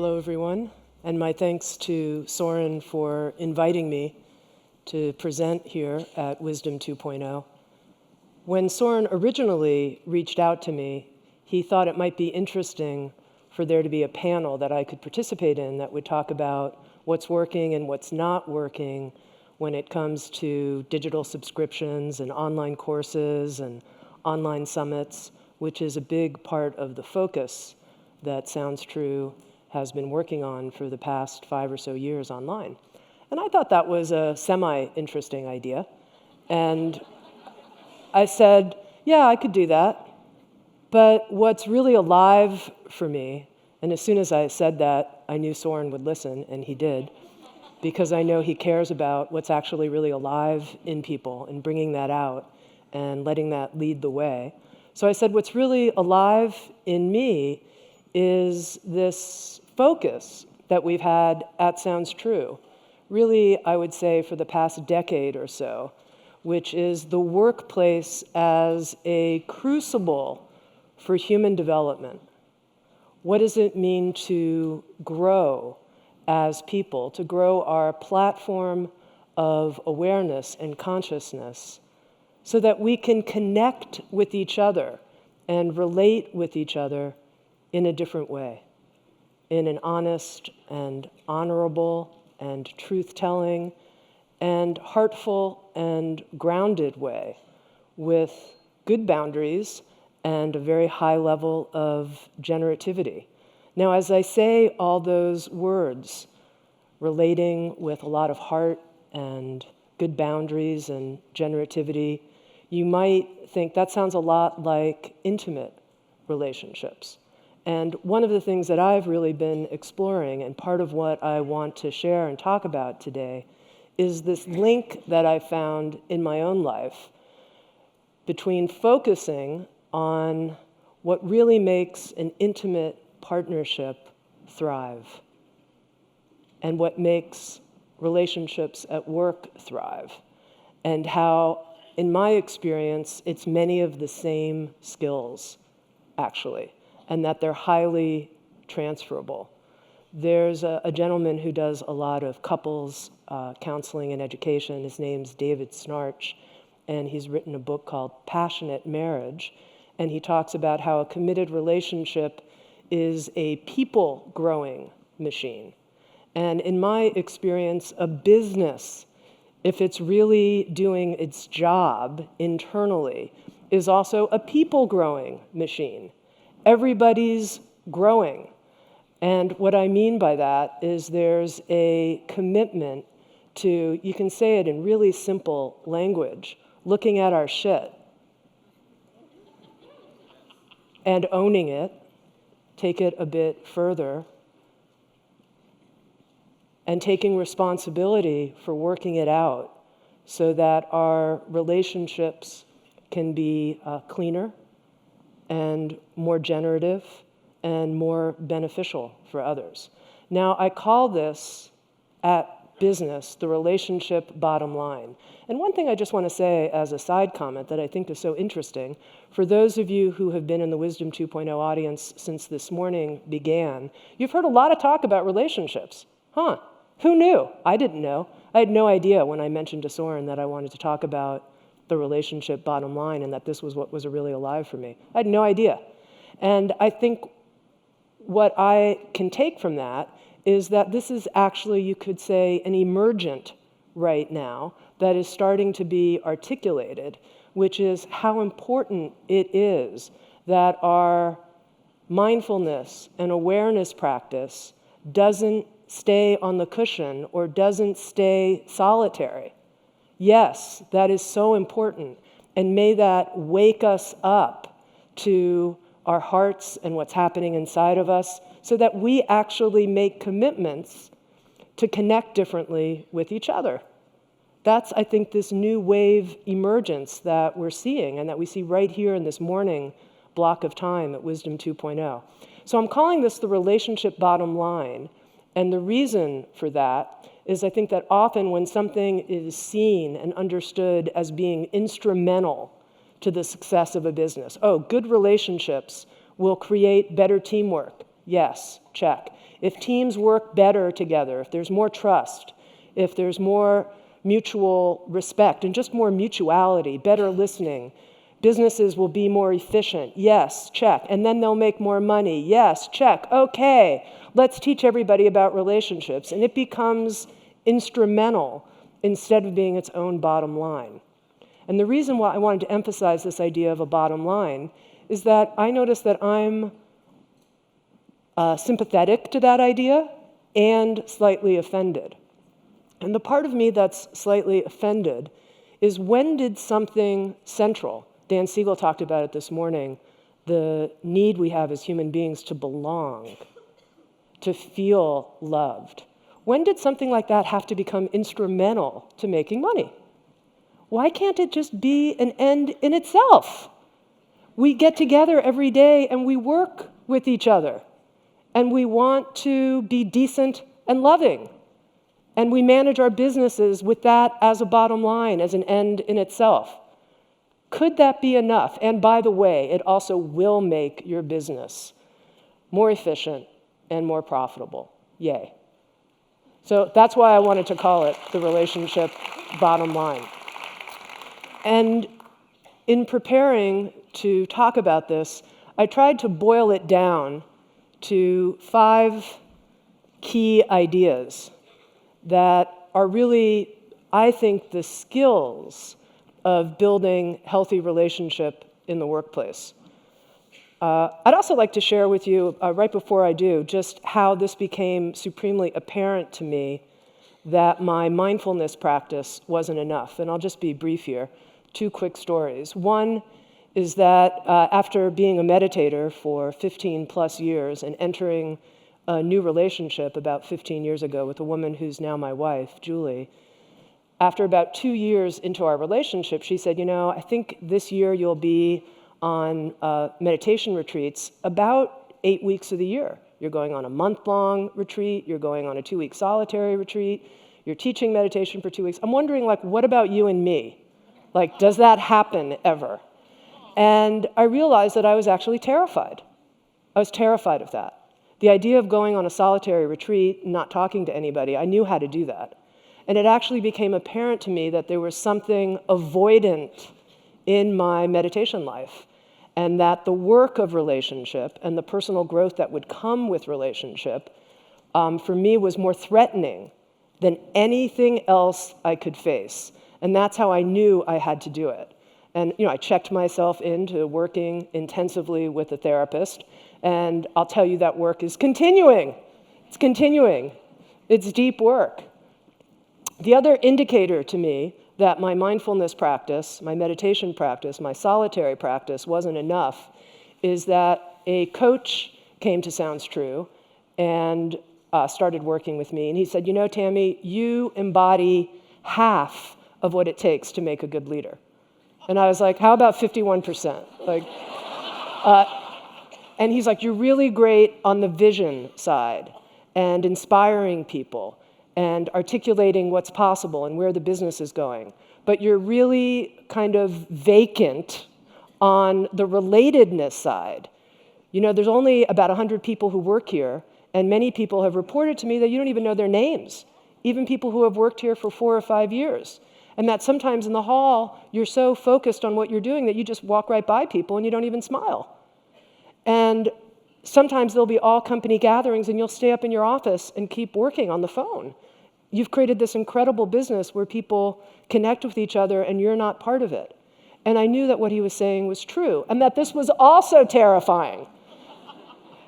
Hello, everyone, and my thanks to Soren for inviting me to present here at Wisdom 2.0. When Soren originally reached out to me, he thought it might be interesting for there to be a panel that I could participate in that would talk about what's working and what's not working when it comes to digital subscriptions and online courses and online summits, which is a big part of the focus that Sounds True has been working on for the past 5 or so years online. And I thought that was a semi-interesting idea. And I said, yeah, I could do that. But what's really alive for me, and as soon as I said that, I knew Soren would listen, and he did, because I know he cares about what's actually really alive in people and bringing that out and letting that lead the way. So I said, what's really alive in me is this focus that we've had at Sounds True, really, I would say, for the past decade or so, which is the workplace as a crucible for human development. What does it mean to grow as people, to grow our platform of awareness and consciousness so that we can connect with each other and relate with each other in a different way, in an honest and honorable and truth-telling and heartful and grounded way with good boundaries and a very high level of generativity. Now, as I say all those words, relating with a lot of heart and good boundaries and generativity, you might think that sounds a lot like intimate relationships. And one of the things that I've really been exploring, and part of what I want to share and talk about today, is this link that I found in my own life between focusing on what really makes an intimate partnership thrive and what makes relationships at work thrive, and how, in my experience, it's many of the same skills, actually, and that they're highly transferable. There's a gentleman who does a lot of couples counseling and education. His name's David Snarch, and he's written a book called Passionate Marriage, and he talks about how a committed relationship is a people-growing machine. And in my experience, a business, if it's really doing its job internally, is also a people-growing machine. Everybody's growing. And what I mean by that is there's a commitment to, you can say it in really simple language, looking at our shit and owning it, take it a bit further, and taking responsibility for working it out so that our relationships can be cleaner and more generative and more beneficial for others. Now, I call this, at business, the relationship bottom line. And one thing I just want to say as a side comment that I think is so interesting, for those of you who have been in the Wisdom 2.0 audience since this morning began, you've heard a lot of talk about relationships. Huh, who knew? I didn't know. I had no idea when I mentioned to Soren that I wanted to talk about the relationship bottom line and that this was what was really alive for me. I had no idea. And I think what I can take from that is that this is actually, you could say, an emergent right now that is starting to be articulated, which is how important it is that our mindfulness and awareness practice doesn't stay on the cushion or doesn't stay solitary. Yes, that is so important, and may that wake us up to our hearts and what's happening inside of us so that we actually make commitments to connect differently with each other. That's, I think, this new wave emergence that we're seeing and that we see right here in this morning block of time at Wisdom 2.0. So I'm calling this the relationship bottom line, and the reason for that is I think that often when something is seen and understood as being instrumental to the success of a business, oh, good relationships will create better teamwork. Yes, check. If teams work better together, if there's more trust, if there's more mutual respect and just more mutuality, better listening, businesses will be more efficient. Yes, check. And then they'll make more money. Yes, check. Okay, let's teach everybody about relationships. And it becomes instrumental instead of being its own bottom line. And the reason why I wanted to emphasize this idea of a bottom line is that I notice that I'm sympathetic to that idea and slightly offended. And the part of me that's slightly offended is, when did something central, Dan Siegel talked about it this morning, the need we have as human beings to belong, to feel loved. When did something like that have to become instrumental to making money? Why can't it just be an end in itself? We get together every day and we work with each other, and we want to be decent and loving. And we manage our businesses with that as a bottom line, as an end in itself. Could that be enough? And by the way, it also will make your business more efficient and more profitable. Yay. So that's why I wanted to call it the relationship bottom line. And in preparing to talk about this, I tried to boil it down to 5 key ideas that are really, I think, the skills of building healthy relationship in the workplace. I'd also like to share with you, right before I do, just how this became supremely apparent to me that my mindfulness practice wasn't enough. And I'll just be brief here. 2 quick stories. One is that after being a meditator for 15 plus years and entering a new relationship about 15 years ago with a woman who's now my wife, Julie, after about 2 years into our relationship, she said, I think this year you'll be on meditation retreats about 8 weeks of the year. You're going on a month-long retreat, you're going on a 2-week solitary retreat, you're teaching meditation for 2 weeks. I'm wondering, what about you and me? Does that happen ever? And I realized that I was actually terrified. I was terrified of that. The idea of going on a solitary retreat, not talking to anybody, I knew how to do that. And it actually became apparent to me that there was something avoidant in my meditation life, and that the work of relationship and the personal growth that would come with relationship, for me, was more threatening than anything else I could face. And that's how I knew I had to do it. And I checked myself into working intensively with a therapist, and I'll tell you that work is continuing. It's continuing. It's deep work. The other indicator to me that my mindfulness practice, my meditation practice, my solitary practice wasn't enough is that a coach came to Sounds True and started working with me. And he said, Tami, you embody half of what it takes to make a good leader. And I was like, how about 51%? And he's like, you're really great on the vision side and inspiring people and articulating what's possible and where the business is going. But you're really kind of vacant on the relatedness side. There's only about 100 people who work here, and many people have reported to me that you don't even know their names, even people who have worked here for 4 or 5 years. And that sometimes in the hall, you're so focused on what you're doing that you just walk right by people and you don't even smile. And sometimes there'll be all company gatherings and you'll stay up in your office and keep working on the phone. You've created this incredible business where people connect with each other and you're not part of it. And I knew that what he was saying was true and that this was also terrifying.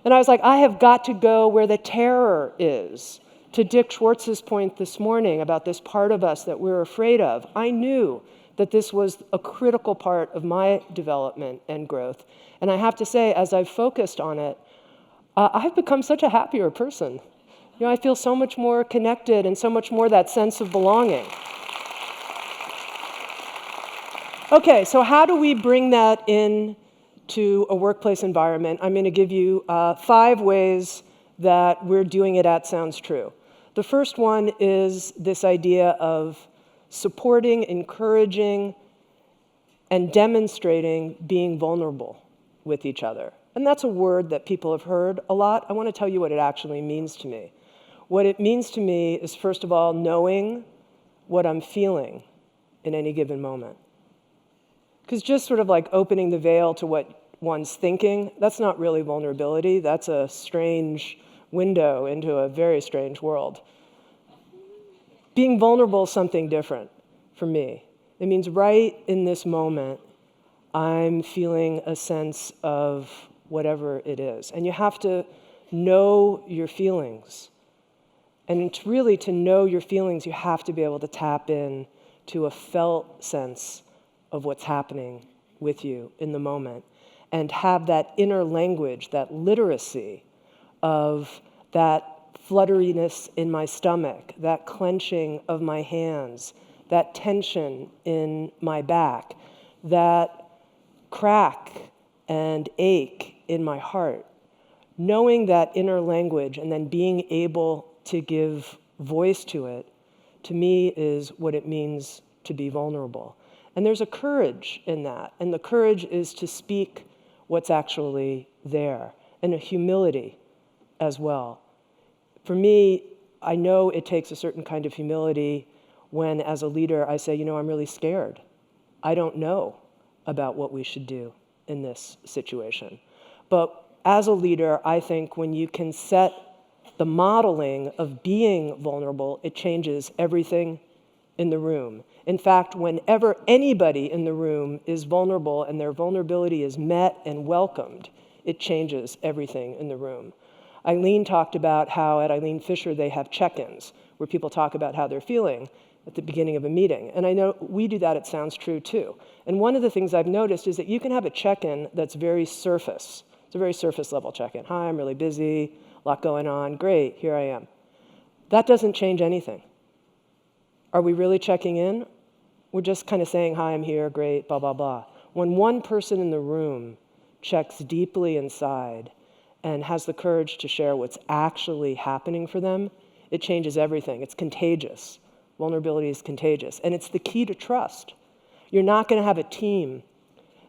And I was like, I have got to go where the terror is. To Dick Schwartz's point this morning about this part of us that we're afraid of, I knew that this was a critical part of my development and growth. And I have to say, as I've focused on it, I've become such a happier person. I feel so much more connected and so much more that sense of belonging. Okay, so how do we bring that in to a workplace environment? I'm going to give you 5 ways that we're doing it at Sounds True. The first one is this idea of supporting, encouraging, and demonstrating being vulnerable with each other. And that's a word that people have heard a lot. I want to tell you what it actually means to me. What it means to me is, first of all, knowing what I'm feeling in any given moment. Because just sort of like opening the veil to what one's thinking, that's not really vulnerability. That's a strange window into a very strange world. Being vulnerable is something different for me. It means right in this moment, I'm feeling a sense of whatever it is. And you have to know your feelings. And really, to know your feelings, you have to be able to tap in to a felt sense of what's happening with you in the moment, and have that inner language, that literacy of that flutteriness in my stomach, that clenching of my hands, that tension in my back, that crack and ache in my heart. Knowing that inner language and then being able to give voice to it, to me, is what it means to be vulnerable. And there's a courage in that. And the courage is to speak what's actually there, and a humility as well. For me, I know it takes a certain kind of humility when, as a leader, I say, I'm really scared. I don't know about what we should do in this situation. But as a leader, I think when you can set the modeling of being vulnerable, it changes everything in the room. In fact, whenever anybody in the room is vulnerable and their vulnerability is met and welcomed, it changes everything in the room. Eileen talked about how at Eileen Fisher they have check-ins where people talk about how they're feeling at the beginning of a meeting. And I know we do that at Sounds True too. And one of the things I've noticed is that you can have a check-in that's very surface. It's a very surface level check-in. Hi, I'm really busy, a lot going on, great, here I am. That doesn't change anything. Are we really checking in? We're just kind of saying, hi, I'm here, great, blah, blah, blah. When one person in the room checks deeply inside and has the courage to share what's actually happening for them, it changes everything. It's contagious. Vulnerability is contagious. And it's the key to trust. You're not going to have a team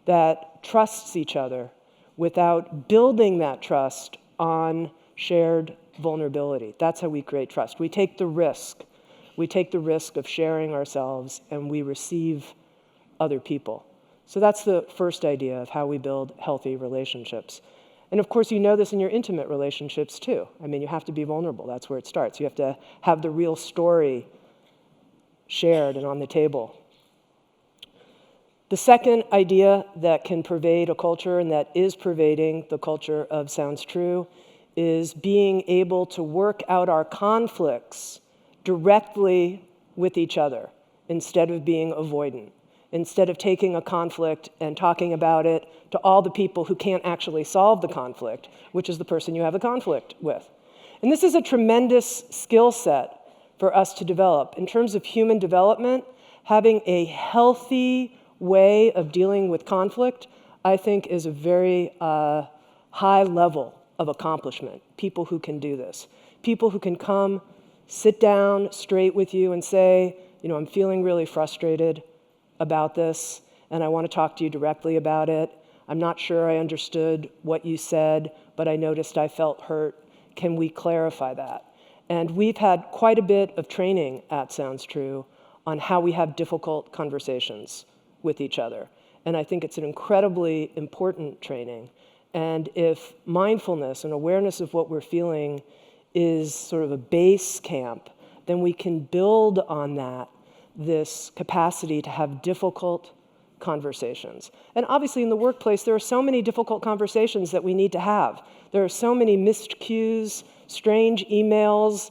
that trusts each other without building that trust on shared vulnerability. That's how we create trust. We take the risk. We take the risk of sharing ourselves, and we receive other people. So that's the first idea of how we build healthy relationships. And of course, you know this in your intimate relationships too. I mean, you have to be vulnerable. That's where it starts. You have to have the real story shared and on the table. The second idea that can pervade a culture, and that is pervading the culture of Sounds True, is being able to work out our conflicts directly with each other instead of being avoidant, instead of taking a conflict and talking about it to all the people who can't actually solve the conflict, which is the person you have a conflict with. And this is a tremendous skill set for us to develop. In terms of human development, having a healthy way of dealing with conflict, I think, is a very high level of accomplishment. People who can do this. People who can come, sit down straight with you and say, I'm feeling really frustrated about this, and I want to talk to you directly about it. I'm not sure I understood what you said, but I noticed I felt hurt. Can we clarify that? And we've had quite a bit of training at Sounds True on how we have difficult conversations with each other. And I think it's an incredibly important training. And if mindfulness and awareness of what we're feeling is sort of a base camp, then we can build on that, this capacity to have difficult conversations. And obviously in the workplace, there are so many difficult conversations that we need to have. There are so many missed cues, strange emails,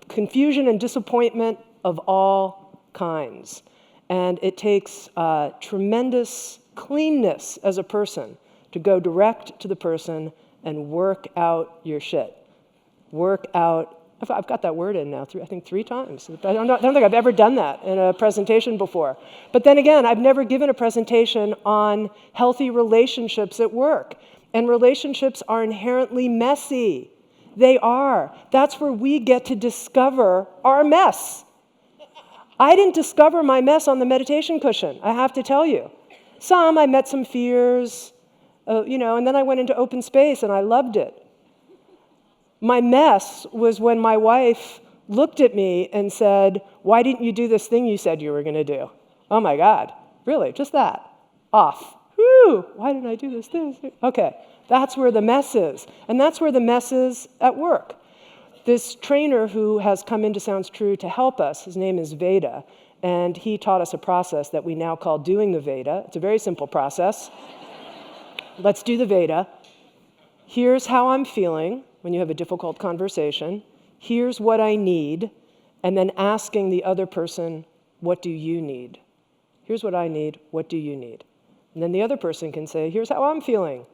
confusion and disappointment of all kinds. And it takes tremendous cleanness as a person to go direct to the person and work out your shit. Work out, I've got that word in now, I think 3 times. I don't think I've ever done that in a presentation before. But then again, I've never given a presentation on healthy relationships at work. And relationships are inherently messy. They are. That's where we get to discover our mess. I didn't discover my mess on the meditation cushion, I have to tell you. I met some fears, And then I went into open space and I loved it. My mess was when my wife looked at me and said, "Why didn't you do this thing you said you were going to do?" Oh my God, really, just that. Off. Whew, why didn't I do this thing? Okay, that's where the mess is. And that's where the mess is at work. This trainer who has come into Sounds True to help us, his name is Veda, and he taught us a process that we now call doing the Veda. It's a very simple process. Let's do the Veda. Here's how I'm feeling when you have a difficult conversation. Here's what I need, and then asking the other person, what do you need? Here's what I need, what do you need? And then the other person can say, here's how I'm feeling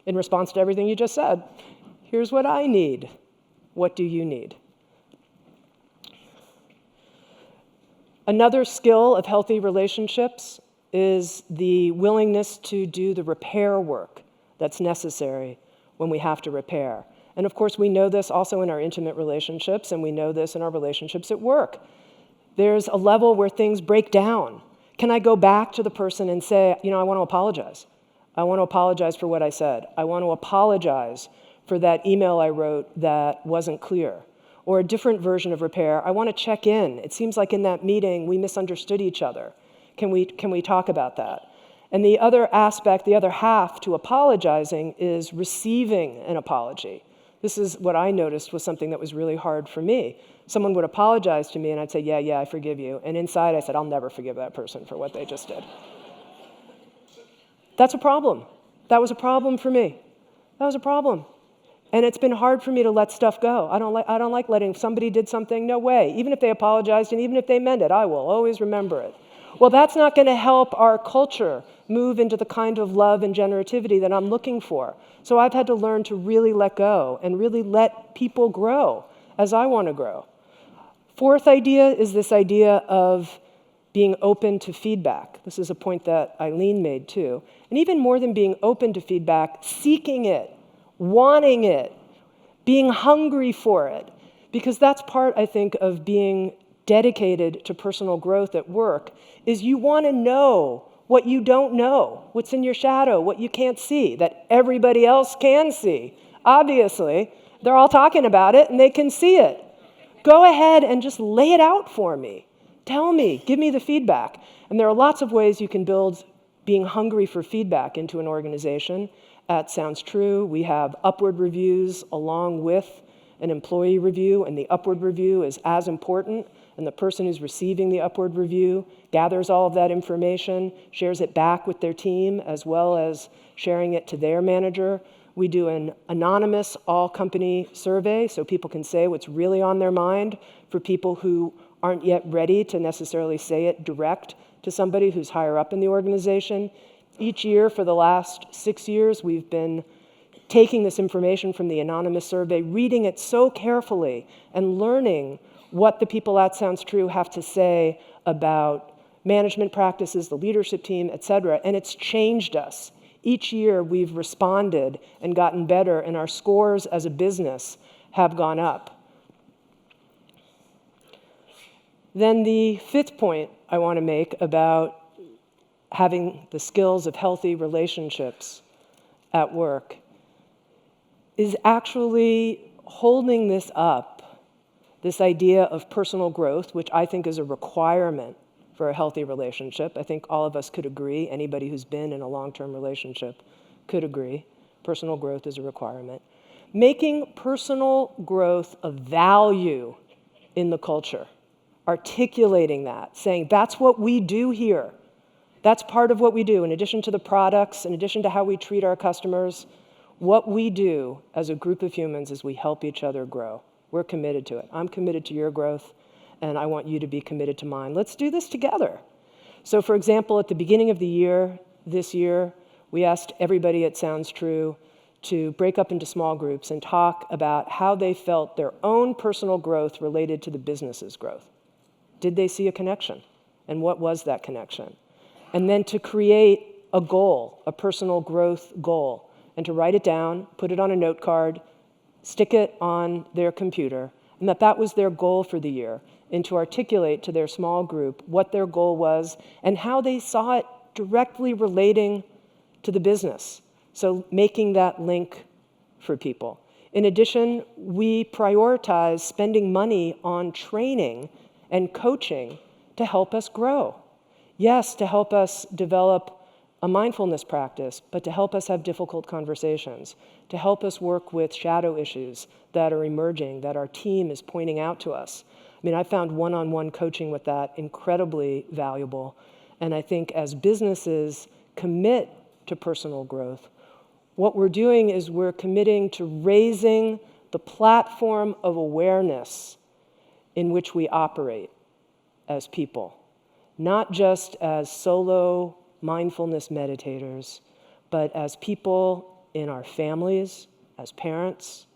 in response to everything you just said. Here's what I need, what do you need? Another skill of healthy relationships is the willingness to do the repair work that's necessary when we have to repair. And of course, we know this also in our intimate relationships, and we know this in our relationships at work. There's a level where things break down. Can I go back to the person and say, I want to apologize. I want to apologize for what I said. I want to apologize for that email I wrote that wasn't clear. Or a different version of repair, I want to check in. It seems like in that meeting we misunderstood each other. Can we talk about that? And the other aspect, the other half to apologizing is receiving an apology. This is what I noticed was something that was really hard for me. Someone would apologize to me and I'd say, yeah, I forgive you. And inside I said, I'll never forgive that person for what they just did. That's a problem. That was a problem for me. That was a problem. And it's been hard for me to let stuff go. I don't like letting, if somebody did something, no way. Even if they apologized and even if they meant it, I will always remember it. Well, that's not going to help our culture move into the kind of love and generativity that I'm looking for. So I've had to learn to really let go and really let people grow as I want to grow. Fourth idea is this idea of being open to feedback. This is a point that Eileen made too. And even more than being open to feedback, seeking it, wanting it, being hungry for it. Because that's part, I think, of being dedicated to personal growth at work, is you want to know what you don't know, what's in your shadow, what you can't see, that everybody else can see. Obviously, they're all talking about it and they can see it. Go ahead and just lay it out for me. Tell me, give me the feedback. And there are lots of ways you can build being hungry for feedback into an organization. At Sounds True, we have upward reviews along with an employee review, and the upward review is as important. And the person who's receiving the upward review gathers all of that information, shares it back with their team, as well as sharing it to their manager. We do an anonymous all-company survey, so people can say what's really on their mind for people who aren't yet ready to necessarily say it direct to somebody who's higher up in the organization. Each year for the last 6 years, we've been taking this information from the anonymous survey, reading it so carefully, and learning what the people at Sounds True have to say about management practices, the leadership team, et cetera, and it's changed us. Each year we've responded and gotten better, and our scores as a business have gone up. Then the fifth point I want to make about having the skills of healthy relationships at work is actually holding this up, this idea of personal growth, which I think is a requirement for a healthy relationship. I think all of us could agree, anybody who's been in a long-term relationship could agree, personal growth is a requirement. Making personal growth a value in the culture, articulating that, saying that's what we do here. That's part of what we do. In addition to the products, in addition to how we treat our customers, what we do as a group of humans is we help each other grow. We're committed to it. I'm committed to your growth, and I want you to be committed to mine. Let's do this together. So for example, at the beginning of the year, this year, we asked everybody at Sounds True to break up into small groups and talk about how they felt their own personal growth related to the business's growth. Did they see a connection? And what was that connection? And then to create a goal, a personal growth goal, and to write it down, put it on a note card, stick it on their computer, and that was their goal for the year, and to articulate to their small group what their goal was and how they saw it directly relating to the business. So making that link for people. In addition, we prioritize spending money on training and coaching to help us grow. Yes, to help us develop a mindfulness practice, but to help us have difficult conversations, to help us work with shadow issues that are emerging, that our team is pointing out to us. I mean, I found one-on-one coaching with that incredibly valuable. And I think as businesses commit to personal growth, what we're doing is we're committing to raising the platform of awareness in which we operate as people, not just as solo mindfulness meditators, but as people in our families, as parents,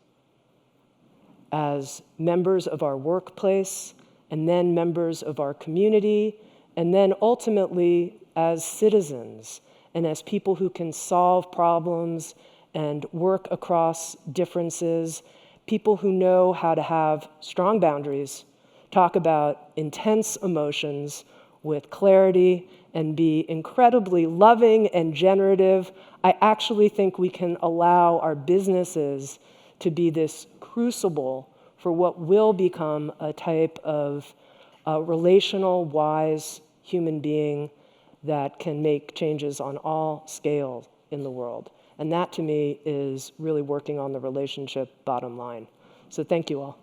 as members of our workplace, and then members of our community, and then ultimately as citizens and as people who can solve problems and work across differences, people who know how to have strong boundaries, talk about intense emotions with clarity, and be incredibly loving and generative. I actually think we can allow our businesses to be this crucible for what will become a type of relational, wise human being that can make changes on all scales in the world. And that, to me, is really working on the relationship bottom line. So thank you all.